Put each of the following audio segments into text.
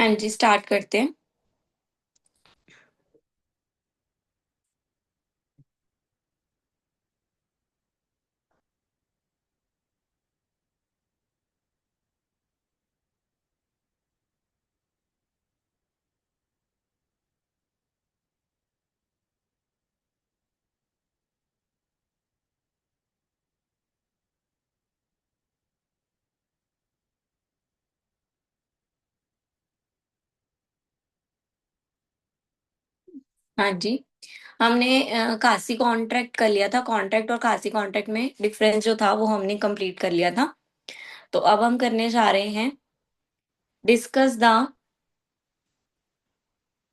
हाँ जी, स्टार्ट करते हैं। हाँ जी, हमने खासी कॉन्ट्रैक्ट कर लिया था। कॉन्ट्रैक्ट और खासी कॉन्ट्रैक्ट में डिफरेंस जो था वो हमने कंप्लीट कर लिया था। तो अब हम करने जा रहे हैं discuss the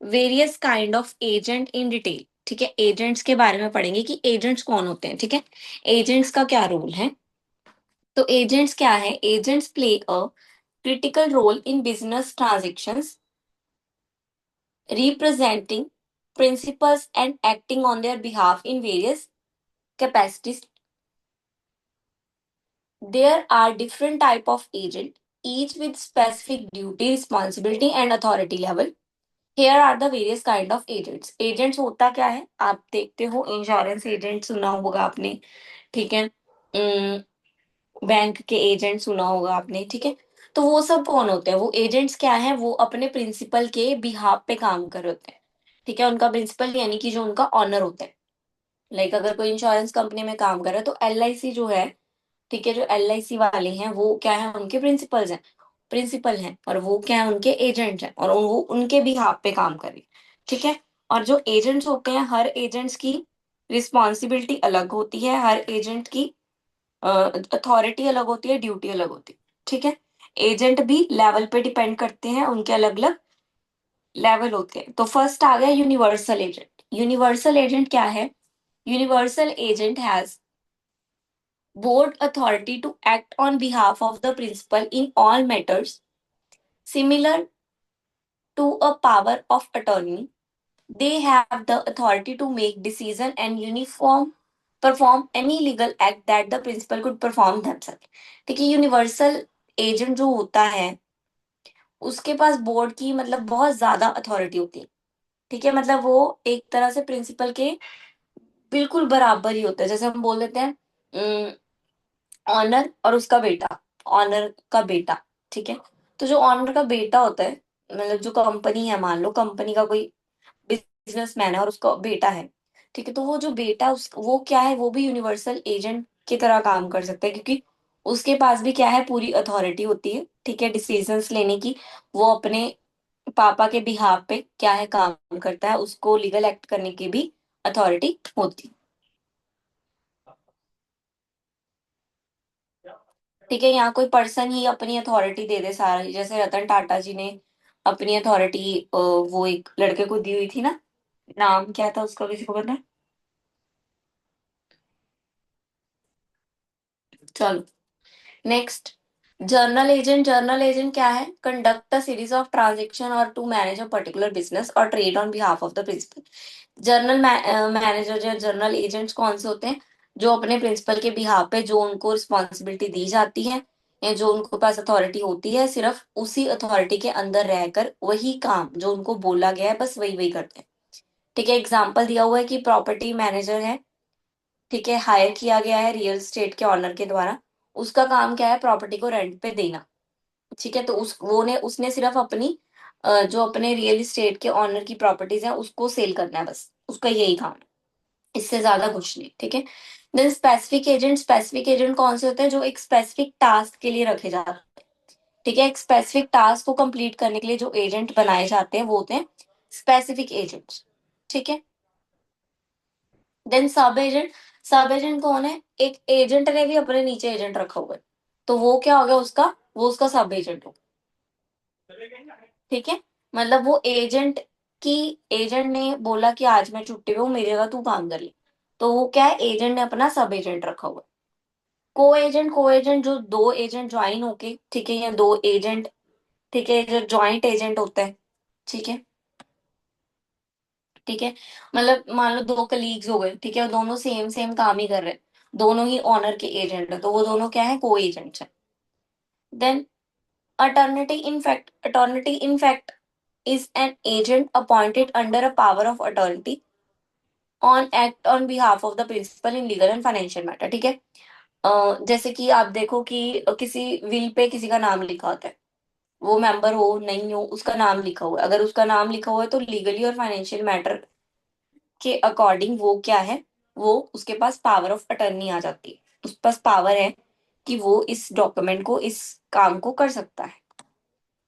various kind of agent in detail. ठीक है, एजेंट्स के बारे में पढ़ेंगे कि एजेंट्स कौन होते हैं। ठीक है, एजेंट्स का क्या रोल है। तो एजेंट्स क्या है? Agents play a critical role in business transactions, representing principals and acting on their behalf in various capacities. There are different type of agent, each with specific duty, responsibility and authority level. Here are the various kind of agents. Agents होता क्या है? आप देखते हो insurance agent सुना होगा आपने। ठीक है, बैंक के एजेंट सुना होगा आपने। ठीक है, तो वो सब कौन होते हैं? वो एजेंट्स क्या है? वो अपने प्रिंसिपल के बिहाफ पे काम कर रहे होते हैं। ठीक है, उनका प्रिंसिपल यानी कि जो उनका ऑनर होता है। लाइक अगर कोई इंश्योरेंस कंपनी में काम कर रहा है तो एल जो है, ठीक है, जो एल वाले हैं वो क्या है? उनके प्रिंसिपल्स हैं, प्रिंसिपल हैं, और वो क्या है? उनके एजेंट हैं, और वो उनके भी हाथ पे काम करे। ठीक है, और जो एजेंट्स होते हैं, हर एजेंट्स की रिस्पॉन्सिबिलिटी अलग होती है, हर एजेंट की अथॉरिटी अलग होती है, ड्यूटी अलग होती है। ठीक है, एजेंट भी लेवल पे डिपेंड करते हैं, उनके अलग अलग लेवल होते हैं। तो फर्स्ट आ गया यूनिवर्सल एजेंट। यूनिवर्सल एजेंट क्या है? Universal agent has board authority to act on behalf of the principal in all matters similar to a power of attorney. They have the authority to make decision and uniform perform any legal act that the principal could perform themselves. ठीक है, universal agent जो होता है उसके पास board की मतलब बहुत ज्यादा अथॉरिटी होती है। ठीक है, मतलब वो एक तरह से प्रिंसिपल के बिल्कुल बराबर ही होता है। जैसे हम बोल देते हैं ऑनर और उसका बेटा, ऑनर का बेटा। ठीक है, तो जो ऑनर का बेटा होता है, मतलब जो कंपनी है, मान लो कंपनी का कोई बिजनेसमैन है और उसका बेटा है। ठीक है, तो वो जो बेटा उस वो क्या है? वो भी यूनिवर्सल एजेंट की तरह काम कर सकता है, क्योंकि उसके पास भी क्या है? पूरी अथॉरिटी होती है। ठीक है, डिसीजंस लेने की। वो अपने पापा के बिहाफ पे क्या है? काम करता है, उसको लीगल एक्ट करने की भी अथॉरिटी होती है। ठीक है, यहाँ कोई पर्सन ही अपनी अथॉरिटी दे दे सारी, जैसे रतन टाटा जी ने अपनी अथॉरिटी वो एक लड़के को दी हुई थी ना। नाम क्या था उसका, किसी को पता है? चलो, next. General agent. General agent क्या है? Conduct a series of transaction और to manage a particular business और trade on behalf of the principal. General manager या जर्नल एजेंट्स कौन से होते हैं? जो अपने प्रिंसिपल के बिहाफ पे जो उनको रिस्पॉन्सिबिलिटी दी जाती है या जो उनके पास अथॉरिटी होती है, सिर्फ उसी अथॉरिटी के अंदर रहकर वही काम जो उनको बोला गया है बस वही वही करते हैं। ठीक है, एग्जाम्पल दिया हुआ है कि प्रॉपर्टी मैनेजर है। ठीक है, हायर किया गया है रियल स्टेट के ऑनर के द्वारा। उसका काम क्या है? प्रॉपर्टी को रेंट पे देना। ठीक है, तो उस वो ने उसने सिर्फ अपनी जो अपने रियल एस्टेट के ऑनर की प्रॉपर्टीज हैं उसको सेल करना है, बस उसका यही काम है, इससे ज्यादा कुछ नहीं। ठीक है, then specific agent. Specific agent कौन से होते हैं? जो एक स्पेसिफिक टास्क के लिए रखे जाते हैं। ठीक है, एक स्पेसिफिक टास्क को कंप्लीट करने के लिए जो एजेंट बनाए जाते हैं वो होते हैं स्पेसिफिक एजेंट। ठीक है, देन सब एजेंट। सब एजेंट कौन है? एक एजेंट ने भी अपने नीचे एजेंट रखा हुआ है, तो वो क्या हो गया उसका? वो उसका सब एजेंट हो। ठीक है, मतलब वो एजेंट की एजेंट ने बोला कि आज मैं छुट्टी पे हूँ, मेरी जगह तू काम कर ले, तो वो क्या है? एजेंट ने अपना सब एजेंट रखा हुआ है। को एजेंट। को एजेंट जो दो एजेंट ज्वाइन होके, ठीक है, या दो एजेंट, ठीक है, जो ज्वाइंट एजेंट होता है। ठीक है, ठीक है, मतलब मान लो दो कलीग्स हो गए, ठीक है, वो दोनों सेम सेम काम ही कर रहे हैं, दोनों ही ऑनर के एजेंट है, तो वो दोनों क्या है? को एजेंट्स है। Then attorney in fact. Attorney in fact is an agent appointed under a power of attorney on act on behalf of the principal in legal and financial matter. ठीक है। जैसे कि आप देखो कि किसी विल पे किसी का नाम लिखा होता है, वो मेंबर हो नहीं हो उसका नाम लिखा हुआ है, अगर उसका नाम लिखा हुआ है तो लीगली और फाइनेंशियल मैटर के अकॉर्डिंग वो क्या है, वो उसके पास पावर ऑफ अटर्नी आ जाती है, उसके पास पावर है कि वो इस डॉक्यूमेंट को, इस काम को कर सकता है।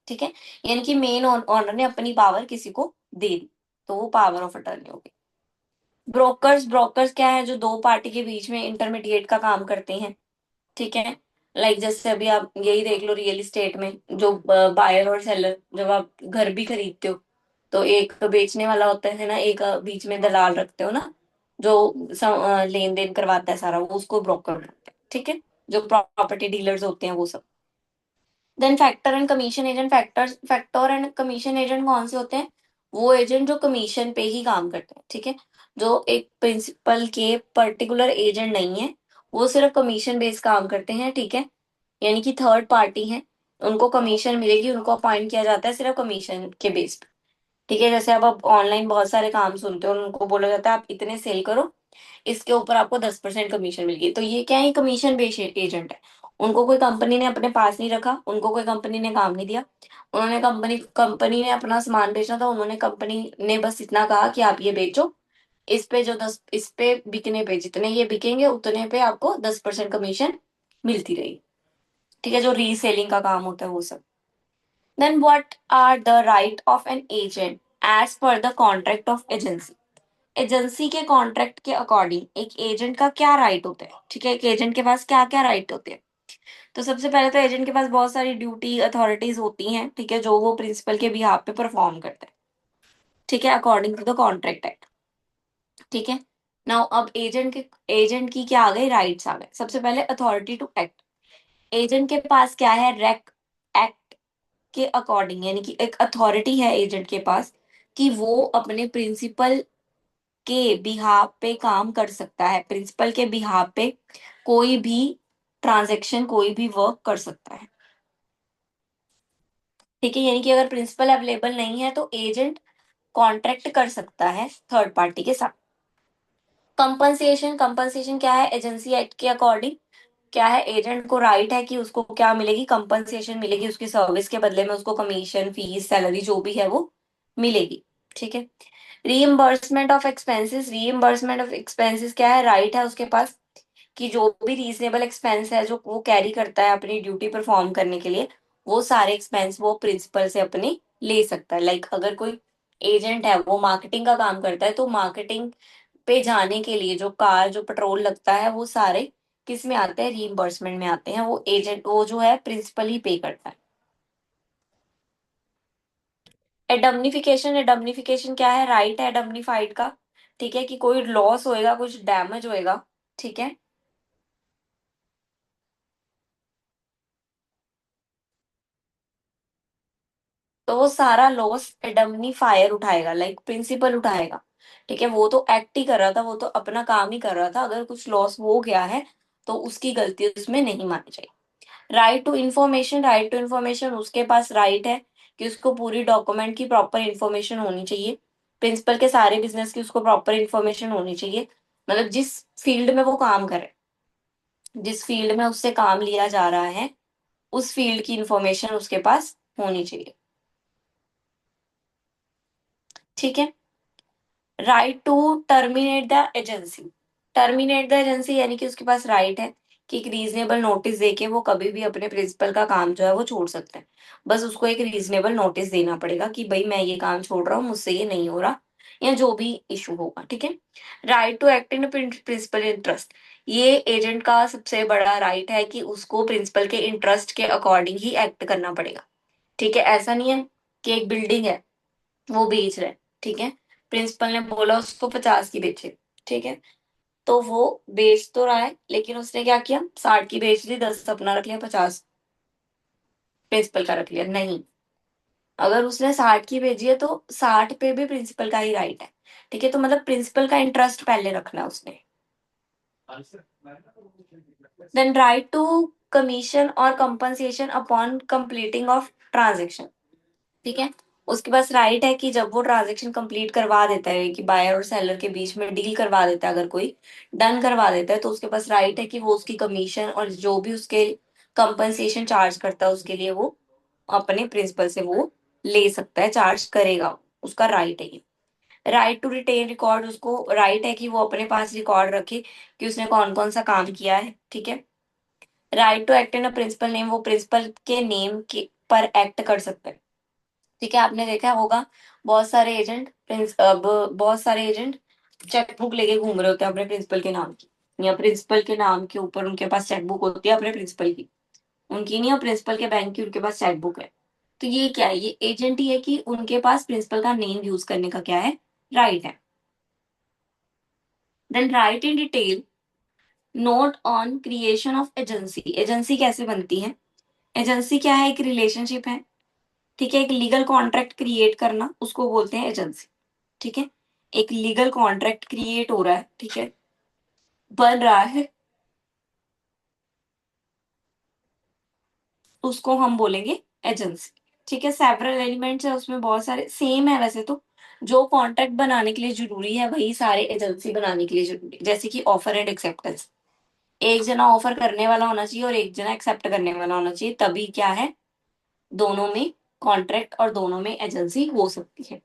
ठीक है। यानी कि मेन ऑनर ने अपनी पावर किसी को दे दी, तो वो पावर ऑफ अटर्नी हो गई। ब्रोकर्स, ब्रोकर्स क्या है, जो दो पार्टी के बीच में इंटरमीडिएट का काम करते हैं। ठीक है। लाइक जैसे अभी आप यही देख लो, रियल इस्टेट में जो बायर और सेलर, जब आप घर भी खरीदते हो तो एक बेचने वाला होता है ना, एक बीच में दलाल रखते हो ना, जो लेन देन करवाता है सारा, वो उसको ब्रोकर बोलते हैं। ठीक है। जो प्रॉपर्टी डीलर्स होते हैं वो सब। Then factor and commission agent, factor and commission agent कौन से होते हैं, वो एजेंट जो कमीशन पे ही काम करते हैं। ठीक है। जो एक प्रिंसिपल के पर्टिकुलर एजेंट नहीं है, वो सिर्फ कमीशन बेस्ड काम करते हैं। ठीक है। यानी कि थर्ड पार्टी है, उनको कमीशन मिलेगी, उनको अपॉइंट किया जाता है सिर्फ कमीशन के बेस पे। ठीक है। जैसे अब आप ऑनलाइन बहुत सारे काम सुनते हो, उनको बोला जाता है आप इतने सेल करो, इसके ऊपर आपको 10% कमीशन मिलेगी, तो ये क्या है, कमीशन बेस्ड एजेंट है। उनको कोई कंपनी ने अपने पास नहीं रखा, उनको कोई कंपनी ने काम नहीं दिया, उन्होंने कंपनी कंपनी ने अपना सामान बेचना था, उन्होंने कंपनी ने बस इतना कहा कि आप ये बेचो, इस पे जो 10, इस पे बिकने पे जितने ये बिकेंगे उतने पे आपको 10% कमीशन मिलती रहेगी। ठीक है। जो रीसेलिंग का काम होता है वो सब। Then what are the right of an agent as per the contract of agency. Agency के कॉन्ट्रैक्ट के अकॉर्डिंग एक एजेंट का क्या राइट होता है। ठीक है। एक एजेंट के पास क्या क्या राइट होते हैं। तो सबसे पहले तो एजेंट के पास बहुत सारी ड्यूटी अथॉरिटीज होती हैं। ठीक है। जो वो प्रिंसिपल के बिहाफ पे परफॉर्म करता है। ठीक है। According to the contract act. ठीक है। नाउ अब एजेंट की क्या आ गई, राइट्स आ गए। सबसे पहले अथॉरिटी टू एक्ट। एजेंट के पास क्या है, रेक एक्ट के अकॉर्डिंग, यानी कि एक अथॉरिटी है एजेंट के पास कि वो अपने प्रिंसिपल के बिहाफ पे काम कर सकता है, प्रिंसिपल के बिहाफ पे कोई भी ट्रांजैक्शन, कोई भी वर्क कर सकता है। ठीक है। यानी कि अगर प्रिंसिपल अवेलेबल नहीं है तो एजेंट कॉन्ट्रैक्ट कर सकता है थर्ड पार्टी के साथ। कंपनसेशन, कंपनसेशन क्या है, एजेंसी एक्ट के अकॉर्डिंग क्या है, एजेंट को राइट है कि उसको क्या मिलेगी, कंपनसेशन मिलेगी, उसकी सर्विस के बदले में उसको कमीशन, फीस, सैलरी जो भी है वो मिलेगी। ठीक है। Reimbursement of expenses, reimbursement of expenses क्या है, राइट है उसके पास कि जो भी रीजनेबल एक्सपेंस है जो वो कैरी करता है अपनी ड्यूटी परफॉर्म करने के लिए, वो सारे एक्सपेंस वो प्रिंसिपल से अपने ले सकता है। लाइक अगर कोई एजेंट है वो मार्केटिंग का काम करता है, तो मार्केटिंग पे जाने के लिए जो कार, जो पेट्रोल लगता है, वो सारे किस में आते हैं, रीइम्बर्समेंट में आते हैं, वो एजेंट, वो जो है प्रिंसिपल ही पे करता है। एडम्निफिकेशन, एडम्निफिकेशन क्या है, राइट है एडम्निफाइड का। ठीक है। कि कोई लॉस होएगा, कुछ डैमेज होएगा। ठीक है। तो वो सारा लॉस एडम्निफायर उठाएगा, लाइक प्रिंसिपल उठाएगा। ठीक है। वो तो एक्ट ही कर रहा था, वो तो अपना काम ही कर रहा था, अगर कुछ लॉस हो गया है तो उसकी गलती उसमें नहीं मानी जाएगी। Right to information, right to information उसके पास राइट है कि उसको पूरी डॉक्यूमेंट की प्रॉपर इन्फॉर्मेशन होनी चाहिए, प्रिंसिपल के सारे बिजनेस की उसको प्रॉपर इन्फॉर्मेशन होनी चाहिए। मतलब जिस फील्ड में वो काम करे, जिस फील्ड में उससे काम लिया जा रहा है, उस फील्ड की इंफॉर्मेशन उसके पास होनी चाहिए। ठीक है। Right to terminate the agency, terminate the agency यानी कि उसके पास राइट है कि एक रीजनेबल नोटिस देके वो कभी भी अपने प्रिंसिपल का काम जो है वो छोड़ सकते हैं। बस उसको एक रीजनेबल नोटिस देना पड़ेगा कि भाई मैं ये काम छोड़ रहा हूँ, मुझसे ये नहीं हो रहा, या जो भी इशू होगा। ठीक है। Right to act in principal interest, ये एजेंट का सबसे बड़ा राइट है कि उसको प्रिंसिपल के इंटरेस्ट के अकॉर्डिंग ही एक्ट करना पड़ेगा। ठीक है। ऐसा नहीं है कि एक बिल्डिंग है, वो बेच रहा है। ठीक है। प्रिंसिपल ने बोला उसको 50 की बेचे। ठीक है। तो वो बेच तो रहा है, लेकिन उसने क्या किया, 60 की बेच दी, 10 अपना रख लिया, 50 प्रिंसिपल का रख लिया। नहीं, अगर उसने 60 की भेजी है तो 60 पे भी प्रिंसिपल का ही राइट है। ठीक है। तो मतलब प्रिंसिपल का इंटरेस्ट पहले रखना है उसने। देन राइट टू कमीशन और compensation upon completing of transaction. ठीक है। उसके पास राइट है कि जब वो ट्रांजेक्शन कंप्लीट करवा देता है, कि बायर और सेलर के बीच में डील करवा देता है, अगर कोई डन करवा देता है, तो उसके पास राइट है कि वो उसकी कमीशन और जो भी उसके कंपनसेशन चार्ज करता है उसके लिए वो अपने प्रिंसिपल से वो ले सकता है, चार्ज करेगा, उसका राइट है ये। राइट टू रिटेन रिकॉर्ड, उसको राइट है कि वो अपने पास रिकॉर्ड रखे कि उसने कौन कौन सा काम किया है, ठीक है। Right to act in a principal name, वो प्रिंसिपल के नेम के पर एक्ट कर सकते हैं, ठीक है। आपने देखा होगा बहुत सारे एजेंट अब बहुत सारे एजेंट चेकबुक लेके घूम रहे होते हैं अपने प्रिंसिपल के नाम की, या प्रिंसिपल के नाम के ऊपर उनके पास चेकबुक होती है अपने प्रिंसिपल की, उनकी नहीं, और प्रिंसिपल के बैंक की उनके पास चेकबुक है। तो ये क्या है, ये एजेंट ही है कि उनके पास प्रिंसिपल का नेम यूज करने का क्या है, राइट है। Then write in detail note on creation of agency, agency कैसे बनती है। एजेंसी क्या है, एक रिलेशनशिप है, ठीक है। एक लीगल कॉन्ट्रैक्ट क्रिएट करना उसको बोलते हैं एजेंसी, ठीक है। एक लीगल कॉन्ट्रैक्ट क्रिएट हो रहा है, ठीक है, बन रहा है, उसको हम बोलेंगे एजेंसी, ठीक है। सेवरल एलिमेंट्स है उसमें, बहुत सारे सेम है वैसे तो, जो कॉन्ट्रैक्ट बनाने के लिए जरूरी है वही सारे एजेंसी बनाने के लिए जरूरी है, जैसे कि ऑफर एंड एक्सेप्टेंस, एक जना ऑफर करने वाला होना चाहिए और एक जना एक्सेप्ट करने वाला होना चाहिए, तभी क्या है, दोनों में कॉन्ट्रैक्ट और दोनों में एजेंसी हो सकती है।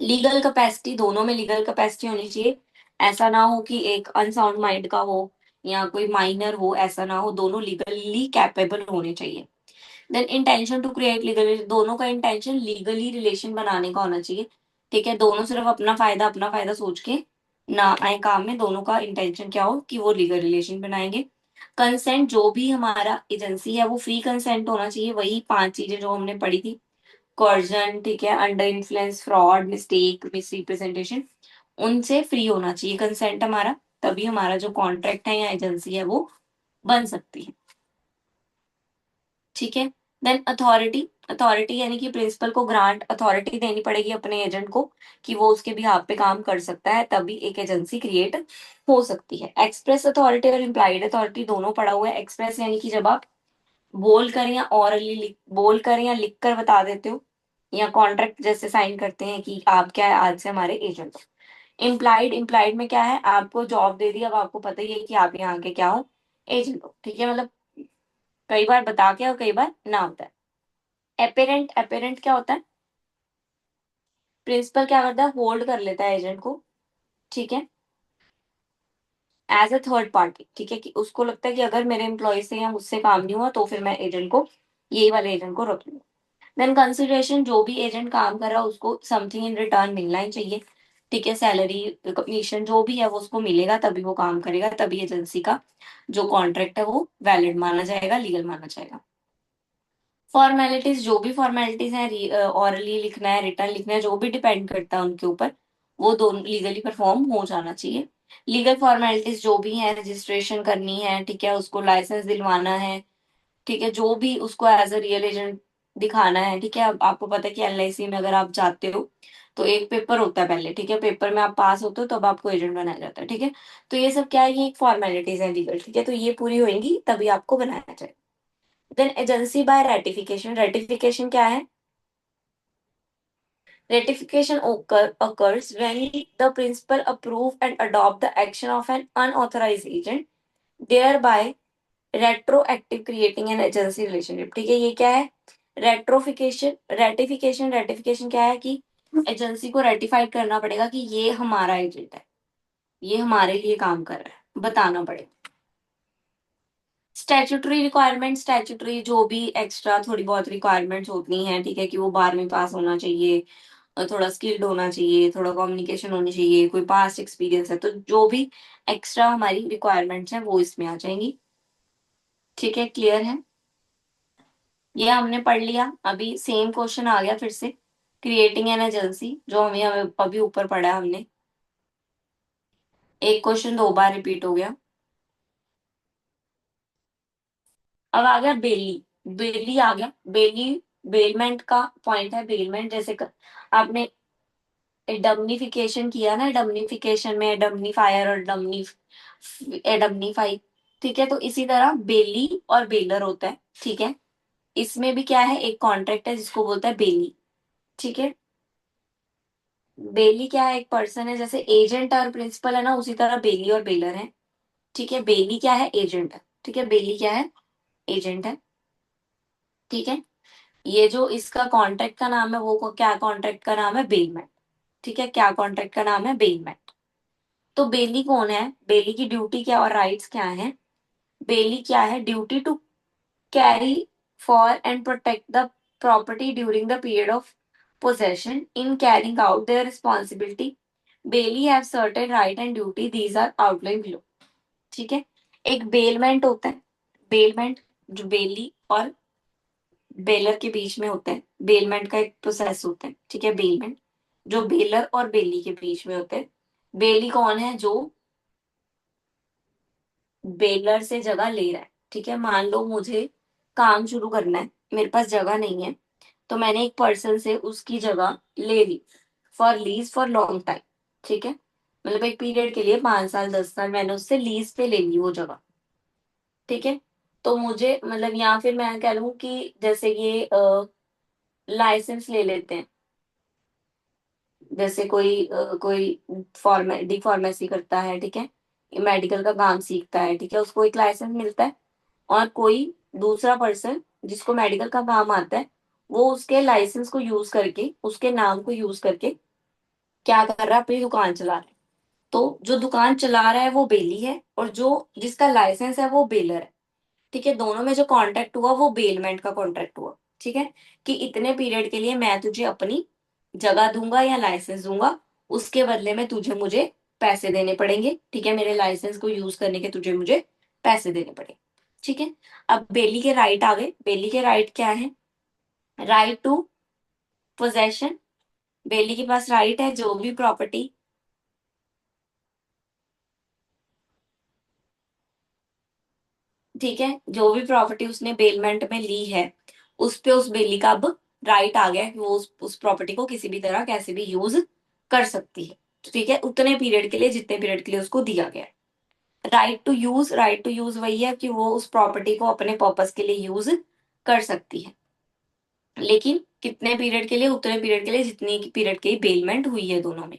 लीगल कैपेसिटी, दोनों में लीगल कैपेसिटी होनी चाहिए, ऐसा ना हो कि एक अनसाउंड माइंड का हो या कोई माइनर हो, ऐसा ना हो, दोनों लीगली कैपेबल होने चाहिए। Then intention to create legal, दोनों का इंटेंशन लीगली रिलेशन बनाने का होना चाहिए, ठीक है। दोनों सिर्फ अपना फायदा सोच के ना आए काम में, दोनों का इंटेंशन क्या हो कि वो लीगल रिलेशन बनाएंगे। कंसेंट, जो भी हमारा एजेंसी है वो फ्री कंसेंट होना चाहिए, वही 5 चीजें जो हमने पढ़ी थी, कॉर्जन, ठीक है, under influence, fraud, mistake, miss representation, उनसे फ्री होना चाहिए कंसेंट हमारा, तभी हमारा जो कॉन्ट्रैक्ट है या एजेंसी है वो बन सकती है, ठीक है। देन अथॉरिटी, अथॉरिटी यानी कि प्रिंसिपल को ग्रांट अथॉरिटी देनी पड़ेगी अपने एजेंट को कि वो उसके बिहाफ पे काम कर सकता है, तभी एक एजेंसी क्रिएट हो सकती है। एक्सप्रेस अथॉरिटी और इम्प्लाइड अथॉरिटी दोनों पढ़ा हुआ है। एक्सप्रेस यानी कि जब आप बोल कर या ऑरली बोल कर या लिख कर बता देते हो, या कॉन्ट्रैक्ट जैसे साइन करते हैं कि आप क्या है, आज से हमारे एजेंट हो। इम्प्लाइड, इम्प्लाइड में क्या है, आपको जॉब दे दी, अब आपको पता ही है कि आप यहाँ के क्या हो, एजेंट हो, ठीक है। मतलब कई बार बता के और कई बार ना होता है। अपेरेंट, अपेरेंट क्या होता है, प्रिंसिपल क्या करता है, होल्ड कर लेता है एजेंट को, ठीक है, एज अ थर्ड पार्टी, ठीक है, कि उसको लगता है कि अगर मेरे एम्प्लॉय से या मुझसे काम नहीं हुआ तो फिर मैं एजेंट को, यही वाले एजेंट को रख लूंगा। देन कंसिडरेशन, जो भी एजेंट काम कर रहा है उसको समथिंग इन रिटर्न मिलना ही चाहिए, ठीक है। सैलरी, कमीशन, जो भी है वो उसको मिलेगा, तभी वो काम करेगा, तभी एजेंसी का जो कॉन्ट्रैक्ट है वो वैलिड माना जाएगा, लीगल माना जाएगा। फॉर्मेलिटीज, जो भी फॉर्मेलिटीज हैं, ऑरली लिखना है, रिटर्न लिखना है, जो भी डिपेंड करता है उनके ऊपर, वो दोनों लीगली परफॉर्म हो जाना चाहिए। लीगल फॉर्मेलिटीज जो भी है, रजिस्ट्रेशन करनी है, ठीक है, उसको लाइसेंस दिलवाना है, ठीक है, जो भी उसको एज अ रियल एजेंट दिखाना है, ठीक है। अब आपको पता है कि एलआईसी में अगर आप जाते हो तो एक पेपर होता है पहले, ठीक है, पेपर में आप पास होते हो तब आपको एजेंट बनाया जाता है, ठीक है। तो ये सब क्या है, ये एक फॉर्मेलिटीज है लीगल, ठीक है, तो ये पूरी होंगी तभी आपको बनाया जाए। Then agency by ratification, ratification क्या है, ratification occurs when the principal approve and adopt the action of an unauthorized agent, thereby retroactive creating an agency relationship, ठीक है। ये क्या है, रेट्रोफिकेशन, रेटिफिकेशन, रेटिफिकेशन क्या है कि एजेंसी को रेटिफाइड करना पड़ेगा कि ये हमारा एजेंट है, ये हमारे लिए काम कर रहा है, बताना पड़ेगा। स्टैट्यूटरी रिक्वायरमेंट, स्टैट्यूटरी जो भी एक्स्ट्रा थोड़ी बहुत रिक्वायरमेंट्स होती हैं, ठीक है, कि वो 12वीं पास होना चाहिए, और थोड़ा स्किल्ड होना चाहिए, थोड़ा कम्युनिकेशन होनी चाहिए, कोई पास्ट एक्सपीरियंस है, तो जो भी एक्स्ट्रा हमारी रिक्वायरमेंट्स हैं वो इसमें आ जाएंगी, ठीक है। क्लियर है, ये हमने पढ़ लिया। अभी सेम क्वेश्चन आ गया फिर से, क्रिएटिंग एन एजेंसी, जो हमें हमें अभी ऊपर पढ़ा है हमने, एक क्वेश्चन 2 बार रिपीट हो गया। अब आ गया बेली, बेली आ गया, बेली बेलमेंट का पॉइंट है, बेलमेंट जैसे आपने डमनिफिकेशन किया ना, डमनिफिकेशन में डमनिफायर और डमनिफाई, ठीक है, तो इसी तरह बेली और बेलर होता है, ठीक है। इसमें भी क्या है, एक कॉन्ट्रैक्ट है जिसको बोलता है बेली, ठीक है। बेली क्या है, एक पर्सन है, जैसे एजेंट और प्रिंसिपल है ना, उसी तरह बेली और बेलर है। ठीक है, बेली क्या है, एजेंट है। ठीक है, बेली क्या है, एजेंट है। ठीक है, ये जो इसका कॉन्ट्रैक्ट का नाम है, वो क्या कॉन्ट्रैक्ट का नाम है, बेलमेंट। ठीक है, क्या कॉन्ट्रैक्ट का नाम है, बेलमेंट। तो बेली कौन है, बेली की ड्यूटी क्या और राइट्स क्या है। बेली क्या है, duty to carry for and protect the property during the period of possession. In carrying out their responsibility, bailey have certain right and duty. These are outlined below. ठीक है, एक bailment होता है। Bailment जो बेली और baler के बीच में होता है, बेलमेंट का एक प्रोसेस होता है। ठीक है, बेलमेंट जो बेलर और बेली के बीच में होते हैं। बेली कौन है, जो बेलर से जगह ले रहा है। ठीक है, मान लो मुझे काम शुरू करना है, मेरे पास जगह नहीं है, तो मैंने एक पर्सन से उसकी जगह ले ली, for lease for long time. ठीक है, मतलब एक पीरियड के लिए 5 साल 10 साल मैंने उससे लीज पे ले ली वो जगह। ठीक है, तो मुझे मतलब, या फिर मैं कह लूं कि जैसे ये लाइसेंस ले लेते हैं। जैसे कोई डी फार्मेसी करता है, ठीक है, मेडिकल का काम सीखता है, ठीक है, उसको एक लाइसेंस मिलता है। और कोई दूसरा पर्सन जिसको मेडिकल का काम आता है, वो उसके लाइसेंस को यूज करके, उसके नाम को यूज करके क्या कर रहा है, अपनी दुकान चला रहा है। तो जो दुकान चला रहा है वो बेली है, और जो जिसका लाइसेंस है वो बेलर है। ठीक है, दोनों में जो कॉन्ट्रैक्ट हुआ वो बेलमेंट का कॉन्ट्रैक्ट हुआ। ठीक है, कि इतने पीरियड के लिए मैं तुझे अपनी जगह दूंगा या लाइसेंस दूंगा, उसके बदले में तुझे मुझे पैसे देने पड़ेंगे। ठीक है, मेरे लाइसेंस को यूज करने के तुझे मुझे पैसे देने पड़ेंगे। ठीक है, अब बेली के राइट आ गए। बेली के राइट क्या है, राइट टू पोजेशन। बेली के पास राइट है जो भी प्रॉपर्टी, ठीक है, जो भी प्रॉपर्टी उसने बेलमेंट में ली है, उस पे उस बेली का अब राइट आ गया है कि वो उस प्रॉपर्टी को किसी भी तरह कैसे भी यूज कर सकती है। ठीक है, उतने पीरियड के लिए जितने पीरियड के लिए उसको दिया गया है। Right to use, right to use वही है कि वो उस प्रॉपर्टी को अपने पर्पस के लिए यूज कर सकती है, लेकिन कितने पीरियड के लिए, उतने पीरियड के लिए जितनी पीरियड की बेलमेंट हुई है दोनों में।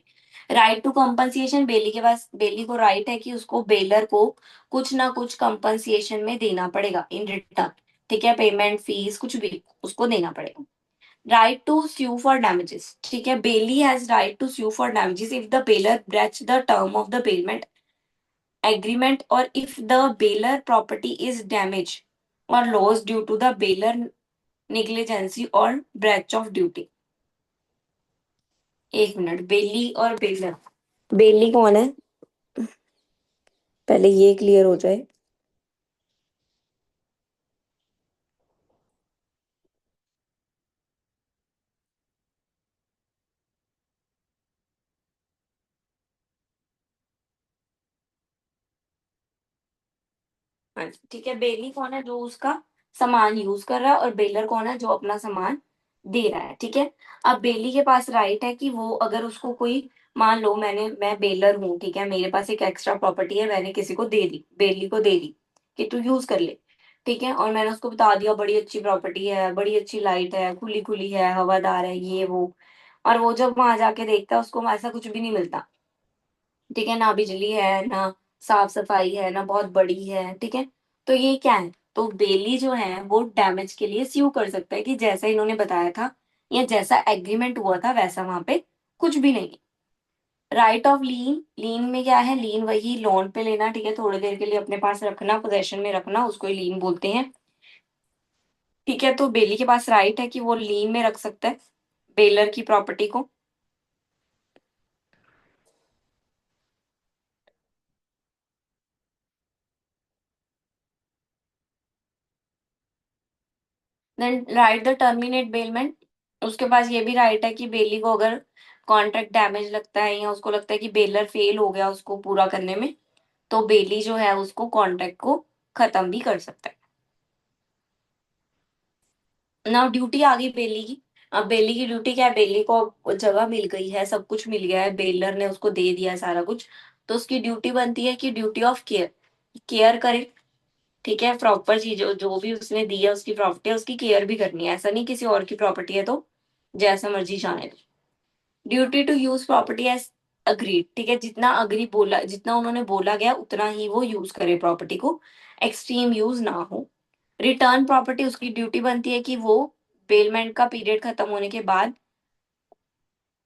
राइट टू कंपनसेशन, बेली के पास, बेली को राइट है कि उसको बेलर को कुछ ना कुछ कंपनसेशन में देना पड़ेगा इन रिटर्न। ठीक है, पेमेंट फीस कुछ भी उसको देना पड़ेगा। Right to sue for damages, ठीक है, bailee has right to sue for damages if the bailer breach the term of the payment agreement or if the bailor property is damaged or lost due to the bailor negligence or breach of duty। एक minute, बेली और baler, बेली कौन है, पहले ये clear हो जाए। हाँ जी, ठीक है, बेली कौन है, जो उसका सामान यूज कर रहा है, और बेलर कौन है, जो अपना सामान दे रहा है। ठीक है, अब बेली के पास राइट है कि वो अगर उसको कोई, मान लो मैं बेलर हूँ, ठीक है, मेरे पास एक एक्स्ट्रा प्रॉपर्टी है, मैंने किसी को दे दी, बेली को दे दी कि तू यूज कर ले। ठीक है, और मैंने उसको बता दिया बड़ी अच्छी प्रॉपर्टी है, बड़ी अच्छी लाइट है, खुली खुली है, हवादार है, ये वो। और वो जब वहां जाके देखता है, उसको ऐसा कुछ भी नहीं मिलता। ठीक है, ना बिजली है, ना साफ सफाई है, ना बहुत बड़ी है। ठीक है, तो ये क्या है, तो बेली जो है वो डैमेज के लिए स्यू कर सकता है कि जैसा इन्होंने बताया था या जैसा एग्रीमेंट हुआ था वैसा वहां पे कुछ भी नहीं। राइट ऑफ लीन, लीन में क्या है, लीन वही लोन पे लेना, ठीक है, थोड़ी देर के लिए अपने पास रखना, पोजेशन में रखना, उसको ही लीन बोलते हैं। ठीक है, तो बेली के पास राइट है कि वो लीन में रख सकता है बेलर की प्रॉपर्टी को। Then right the terminate bailment, उसके पास ये भी राइट है कि बेली को अगर कॉन्ट्रैक्ट डैमेज लगता है या उसको लगता है कि बेलर फेल हो गया उसको पूरा करने में, तो बेली जो है उसको कॉन्ट्रैक्ट को खत्म भी कर सकता है। नाउ ड्यूटी आ गई बेली की। अब बेली की ड्यूटी क्या है, बेली को जगह मिल गई है, सब कुछ मिल गया है, बेलर ने उसको दे दिया है सारा कुछ, तो उसकी ड्यूटी बनती है कि ड्यूटी ऑफ केयर, केयर करे। ठीक है, प्रॉपर चीज जो जो भी उसने दी है उसकी प्रॉपर्टी है, उसकी केयर भी करनी है। ऐसा नहीं किसी और की प्रॉपर्टी है तो जैसा मर्जी जाने दो। Duty to use property as agreed, ठीक है, जितना अग्री बोला, जितना उन्होंने बोला गया उतना ही वो यूज करे प्रॉपर्टी को, एक्सट्रीम यूज ना हो। रिटर्न प्रॉपर्टी, उसकी ड्यूटी बनती है कि वो बेलमेंट का पीरियड खत्म होने के बाद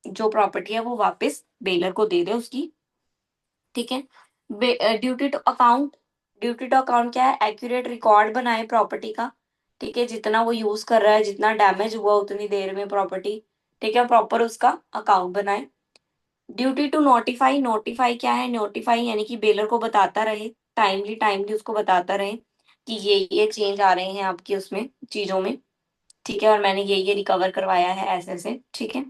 जो प्रॉपर्टी है वो वापस बेलर को दे दे उसकी, ठीक है। Duty to account, duty to account क्या है, एक्यूरेट रिकॉर्ड बनाए प्रॉपर्टी का, ठीक है, जितना वो यूज कर रहा है, जितना डैमेज हुआ उतनी देर में प्रॉपर्टी, ठीक है, प्रॉपर उसका अकाउंट बनाए। ड्यूटी टू नोटिफाई, नोटिफाई क्या है, नोटिफाई यानी कि बेलर को बताता रहे, टाइमली टाइमली उसको बताता रहे कि ये चेंज आ रहे हैं आपकी उसमें चीजों में, ठीक है, और मैंने ये रिकवर करवाया है ऐसे ऐसे, ठीक है।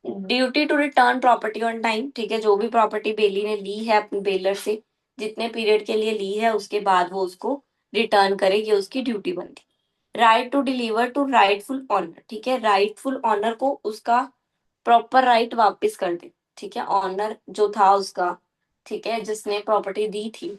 Duty to return property on time, ठीक है, जो भी प्रॉपर्टी बेली ने ली है अपने बेलर से, जितने पीरियड के लिए ली है उसके बाद वो उसको रिटर्न करे, ये उसकी ड्यूटी बनती। Right to deliver to rightful owner, ठीक है, राइटफुल ऑनर को उसका प्रॉपर राइट वापस कर दे, ठीक है, ऑनर जो था उसका, ठीक है, जिसने प्रॉपर्टी दी थी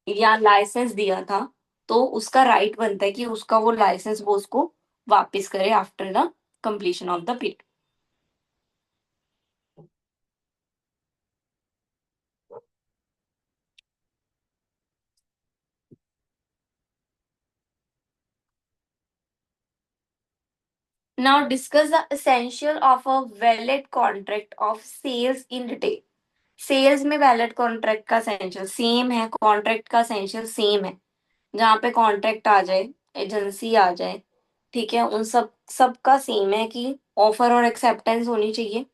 या लाइसेंस दिया था, तो उसका राइट बनता है कि उसका वो लाइसेंस वो उसको वापस करे after the completion of the period. Now discuss the essential of a valid contract of sales in retail. Sales में वैलिड कॉन्ट्रैक्ट का एसेंशियल सेम है, कॉन्ट्रैक्ट का एसेंशियल सेम है, जहाँ पे कॉन्ट्रैक्ट आ जाए, एजेंसी आ जाए, ठीक है, उन सबका सेम है कि ऑफर और एक्सेप्टेंस होनी चाहिए।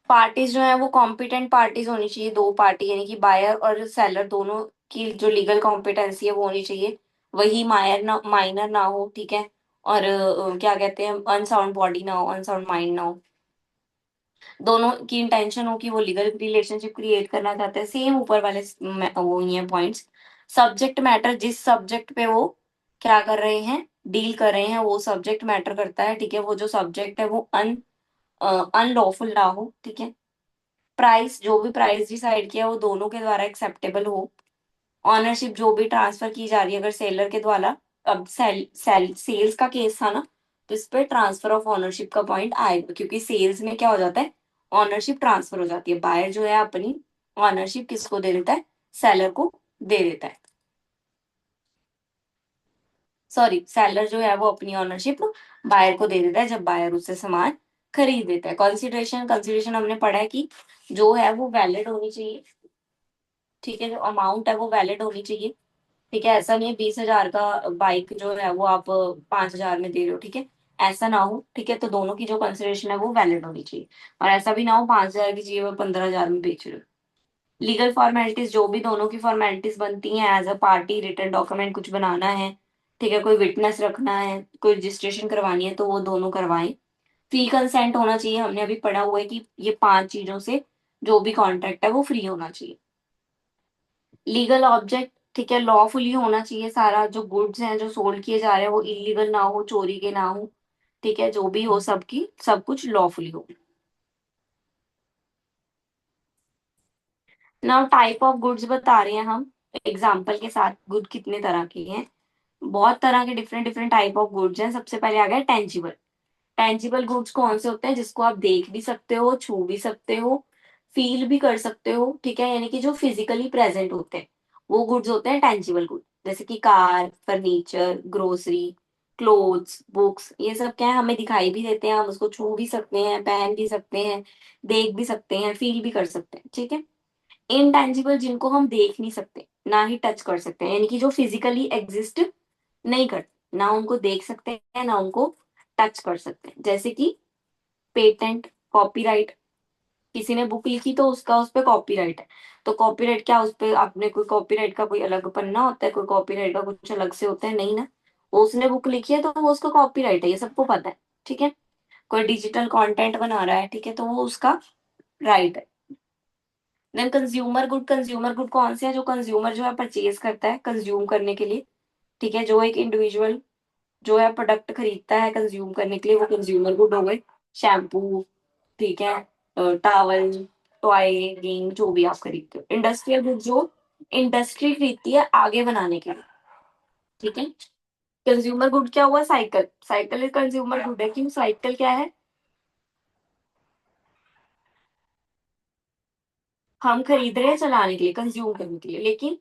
पार्टीज जो है वो कॉम्पिटेंट पार्टीज होनी चाहिए, दो पार्टी यानी कि बायर और सेलर दोनों की जो लीगल कॉम्पिटेंसी है वो होनी चाहिए, वही माइनर ना हो, ठीक है, और क्या कहते हैं, अनसाउंड बॉडी ना हो, अनसाउंड माइंड ना हो, दोनों की इंटेंशन हो कि वो लीगल रिलेशनशिप क्रिएट करना चाहते हैं, सेम ऊपर वाले वो ही है पॉइंट्स। सब्जेक्ट मैटर, जिस सब्जेक्ट पे वो क्या कर रहे हैं, डील कर रहे हैं, वो सब्जेक्ट मैटर करता है, ठीक है, वो जो सब्जेक्ट है वो अनलॉफुल ना हो, ठीक है। प्राइस, जो भी प्राइस डिसाइड किया वो दोनों के द्वारा एक्सेप्टेबल हो। ऑनरशिप, जो भी ट्रांसफर की जा रही है अगर सेलर के द्वारा, अब सेल्स का केस था ना, तो इस पे ट्रांसफर ऑफ ऑनरशिप का पॉइंट आएगा, क्योंकि सेल्स में क्या हो जाता है, ऑनरशिप ट्रांसफर हो जाती है, बायर जो है अपनी ऑनरशिप किसको दे देता है, सेलर को दे देता है, सॉरी, सेलर जो है वो अपनी ऑनरशिप बायर को दे देता है जब बायर उससे सामान खरीद देता है। कंसिडरेशन, कंसिडरेशन हमने पढ़ा है कि जो है वो वैलिड होनी चाहिए, ठीक है, जो अमाउंट है वो वैलिड होनी चाहिए, ठीक है, ऐसा नहीं है 20,000 का बाइक जो है वो आप 5,000 में दे रहे हो, ठीक है, ऐसा ना हो, ठीक है, तो दोनों की जो कंसिडरेशन है वो वैलिड होनी चाहिए, और ऐसा भी ना हो 5,000 की चीज वो 15,000 में बेच रहे हो। लीगल फॉर्मेलिटीज, जो भी दोनों की फॉर्मेलिटीज बनती हैं as a party, return document कुछ बनाना है, ठीक है, कोई विटनेस रखना है, कोई रजिस्ट्रेशन करवानी है, तो वो दोनों करवाएं। फ्री कंसेंट होना चाहिए, हमने अभी पढ़ा हुआ है कि ये 5 चीजों से जो भी कॉन्ट्रैक्ट है वो फ्री होना चाहिए। लीगल ऑब्जेक्ट, ठीक है, लॉफुली होना चाहिए, सारा जो गुड्स हैं जो सोल्ड किए जा रहे हैं वो इलीगल ना हो, चोरी के ना हो, ठीक है, जो भी हो सबकी सब कुछ लॉफुली हो। नाउ टाइप ऑफ गुड्स बता रहे हैं हम एग्जाम्पल के साथ, गुड कितने तरह के हैं, बहुत तरह के different different type of goods हैं। सबसे पहले आ गया टेंजिबल। टेंजिबल गुड्स कौन से होते हैं, जिसको आप देख भी सकते हो, छू भी सकते हो, फील भी कर सकते हो, ठीक है, यानी कि जो फिजिकली प्रेजेंट होते हैं वो गुड्स होते हैं टेंजिबल गुड। जैसे कि car, furniture, grocery, clothes, books, ये सब क्या है, हमें दिखाई भी देते हैं, हम उसको छू भी सकते हैं, पहन भी सकते हैं, देख भी सकते हैं, फील भी कर सकते हैं, ठीक है। इनटेंजिबल, जिनको हम देख नहीं सकते, ना ही टच कर सकते हैं, यानी कि जो फिजिकली एग्जिस्ट नहीं करते, ना उनको देख सकते हैं ना उनको टच कर सकते हैं, जैसे कि पेटेंट, कॉपीराइट, किसी ने बुक लिखी तो उसका उस पे कॉपीराइट है, तो कॉपीराइट क्या, उस पे आपने कोई कॉपीराइट का कोई अलग पन्ना होता है, कोई कॉपीराइट का कुछ अलग से होता है, नहीं ना, वो उसने बुक लिखी है तो वो उसका कॉपीराइट है, ये सबको पता है, ठीक है। कोई डिजिटल कंटेंट बना रहा है, ठीक है, तो वो उसका राइट है। Then consumer good, consumer good कौन से है, जो कंज्यूमर जो है परचेज करता है कंज्यूम करने के लिए, ठीक है, जो एक इंडिविजुअल जो है प्रोडक्ट खरीदता है कंज्यूम करने के लिए, वो कंज्यूमर गुड हो गए। शैम्पू, ठीक है, टावल, टॉय, गेम, जो भी आप खरीदते हो। इंडस्ट्रियल गुड, जो इंडस्ट्री खरीदती है आगे बनाने के लिए, ठीक है। कंज्यूमर गुड क्या हुआ? साइकिल। साइकिल एक कंज्यूमर गुड है, क्यों? साइकिल क्या है? हम खरीद रहे हैं चलाने के लिए, कंज्यूम करने के लिए, लेकिन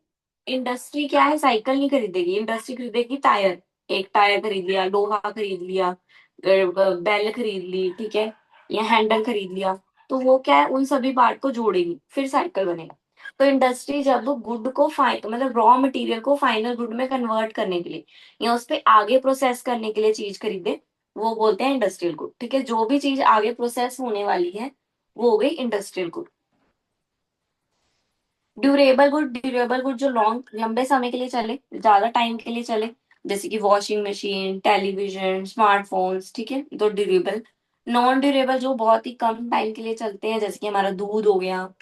इंडस्ट्री क्या है? साइकिल नहीं खरीदेगी, इंडस्ट्री खरीदेगी टायर। एक टायर खरीद लिया, लोहा खरीद लिया, बेल खरीद ली, ठीक है, या हैंडल खरीद लिया। तो वो क्या है, उन सभी पार्ट को जोड़ेगी, फिर साइकिल बनेगा। तो इंडस्ट्री जब गुड को मतलब रॉ मटेरियल को फाइनल गुड में कन्वर्ट करने के लिए या उस पे आगे प्रोसेस करने के लिए चीज खरीदे, वो बोलते हैं इंडस्ट्रियल गुड। ठीक है, जो भी चीज आगे प्रोसेस होने वाली है वो हो गई इंडस्ट्रियल गुड। ड्यूरेबल गुड जो लॉन्ग लंबे समय के लिए चले, ज्यादा टाइम के लिए चले, जैसे कि वॉशिंग मशीन, टेलीविजन, स्मार्टफोन्स, ठीक है, तो ड्यूरेबल। नॉन ड्यूरेबल जो बहुत ही कम टाइम के लिए चलते हैं, जैसे कि हमारा दूध हो गया,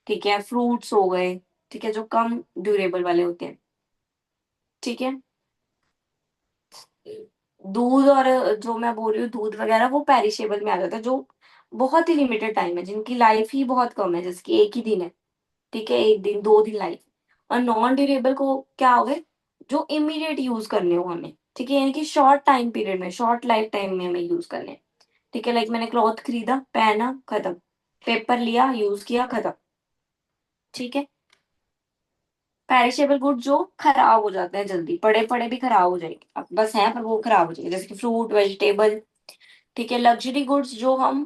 ठीक है, फ्रूट्स हो गए, ठीक है, जो कम ड्यूरेबल वाले होते हैं, ठीक है। दूध और जो मैं बोल रही हूँ दूध वगैरह, वो पेरिशेबल में आ जाता है, जो बहुत ही लिमिटेड टाइम है, जिनकी लाइफ ही बहुत कम है, जैसे कि एक ही दिन है, ठीक है, एक दिन, 2 दिन लाइफ। और नॉन ड्यूरेबल को क्या हो गए, जो इमीडिएट यूज करने हो हमें, ठीक है, यानी कि शॉर्ट टाइम पीरियड में, शॉर्ट लाइफ टाइम में हमें यूज करने हैं। ठीक है, लाइक मैंने क्लॉथ खरीदा, पहना, खत्म। पेपर लिया, यूज किया, खत्म। ठीक है। पेरिशेबल गुड जो खराब हो जाते हैं जल्दी, पड़े पड़े भी खराब हो जाएंगे, अब बस हैं पर वो खराब हो जाएंगे, जैसे कि फ्रूट, वेजिटेबल। ठीक है। लग्जरी गुड्स जो हम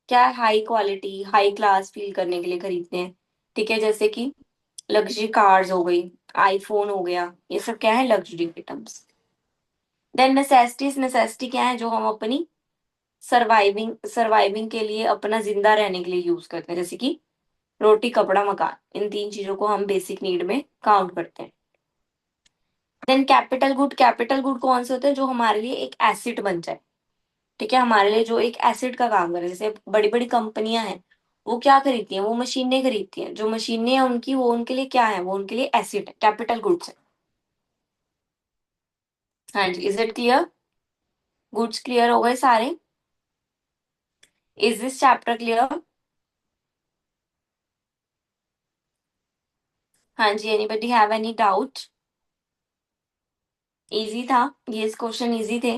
क्या, high quality, high class feel करने के लिए खरीदते हैं, ठीक है, जैसे कि लग्जरी कार्स हो गई, आईफोन हो गया, ये सब क्या है, luxury items. Then necessities, necessity क्या है, जो हम अपनी सर्वाइविंग सर्वाइविंग के लिए, अपना जिंदा रहने के लिए यूज करते हैं, जैसे कि रोटी, कपड़ा, मकान, इन 3 चीजों को हम बेसिक नीड में काउंट करते हैं। Then capital good, capital good कौन से होते हैं, जो हमारे लिए एक एसिड बन जाए, ठीक है, हमारे लिए जो एक एसिड का काम करे, जैसे बड़ी बड़ी कंपनियां हैं, वो क्या खरीदती हैं, वो मशीनें खरीदती हैं, जो मशीनें हैं उनकी, वो उनके लिए क्या है, वो उनके लिए एसिड है, कैपिटल गुड्स है। हाँ जी, is it clear? Goods clear हो गए सारे? Is this chapter clear? हाँ जी, anybody have any doubt? Easy था, ये क्वेश्चन इजी थे।